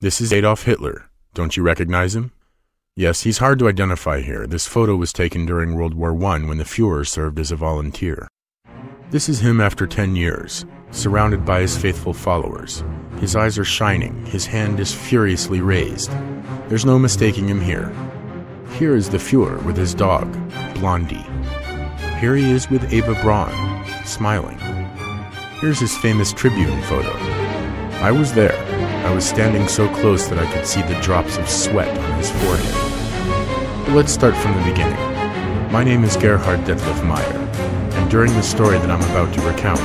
This is Adolf Hitler. Don't you recognize him? Yes, he's hard to identify here. This photo was taken during World War I when the Führer served as a volunteer. This is him after 10 years, surrounded by his faithful followers. His eyes are shining, his hand is furiously raised. There's no mistaking him here. Here is the Führer with his dog, Blondie. Here he is with Eva Braun, smiling. Here's his famous Tribune photo. I was there. I was standing so close that I could see the drops of sweat on his forehead. But let's start from the beginning. My name is Gerhard Detlef Meyer, and during the story that I'm about to recount,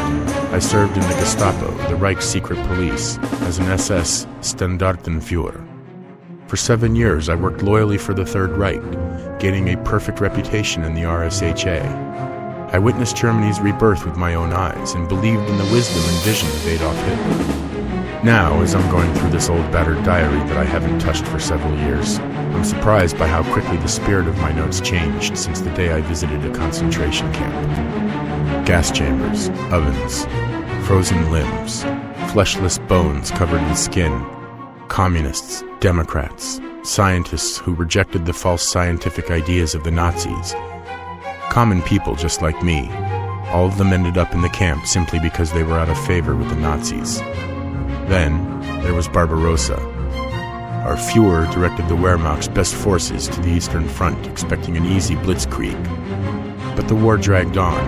I served in the Gestapo, the Reich's secret police, as an SS Standartenführer. For 7 years, I worked loyally for the Third Reich, gaining a perfect reputation in the RSHA. I witnessed Germany's rebirth with my own eyes and believed in the wisdom and vision of Adolf Hitler. Now, as I'm going through this old battered diary that I haven't touched for several years, I'm surprised by how quickly the spirit of my notes changed since the day I visited a concentration camp. Gas chambers, ovens, frozen limbs, fleshless bones covered in skin, communists, Democrats, scientists who rejected the false scientific ideas of the Nazis, common people just like me. All of them ended up in the camp simply because they were out of favor with the Nazis. Then, there was Barbarossa. Our Führer directed the Wehrmacht's best forces to the Eastern Front, expecting an easy blitzkrieg. But the war dragged on.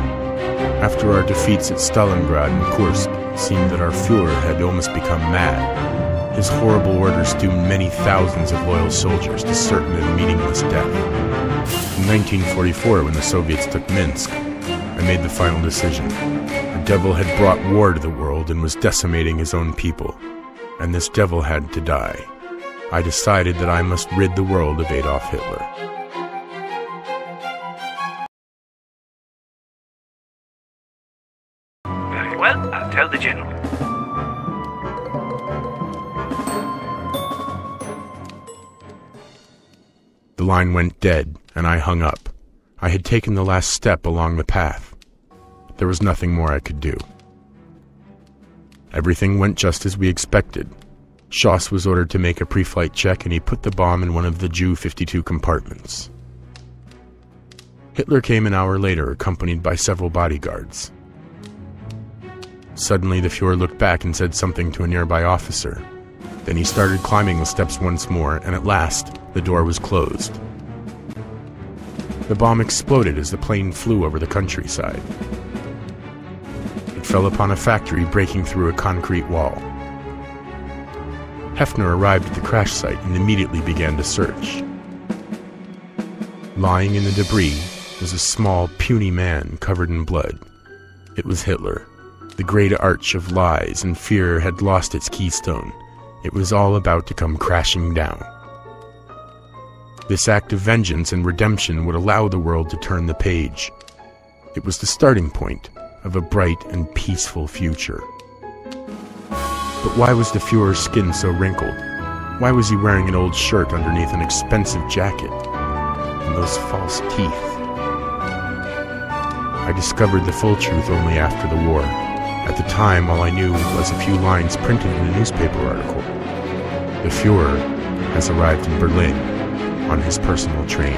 After our defeats at Stalingrad and Kursk, it seemed that our Führer had almost become mad. His horrible orders doomed many thousands of loyal soldiers to certain and meaningless death. In 1944, when the Soviets took Minsk, I made the final decision. The devil had brought war to the world and was decimating his own people, and this devil had to die. I decided that I must rid the world of Adolf Hitler. Very well, I'll tell the General. The line went dead, and I hung up. I had taken the last step along the path. There was nothing more I could do. Everything went just as we expected. Schoss was ordered to make a pre-flight check, and he put the bomb in one of the Ju-52 compartments. Hitler came an hour later, accompanied by several bodyguards. Suddenly, the Führer looked back and said something to a nearby officer. Then he started climbing the steps once more, and at last, the door was closed. The bomb exploded as the plane flew over the countryside. It fell upon a factory, breaking through a concrete wall. Hefner arrived at the crash site and immediately began to search. Lying in the debris was a small, puny man covered in blood. It was Hitler. The great arch of lies and fear had lost its keystone. It was all about to come crashing down. This act of vengeance and redemption would allow the world to turn the page. It was the starting point of a bright and peaceful future. But why was the Führer's skin so wrinkled? Why was he wearing an old shirt underneath an expensive jacket? And those false teeth? I discovered the full truth only after the war. At the time, all I knew was a few lines printed in a newspaper article. The Führer has arrived in Berlin on his personal train.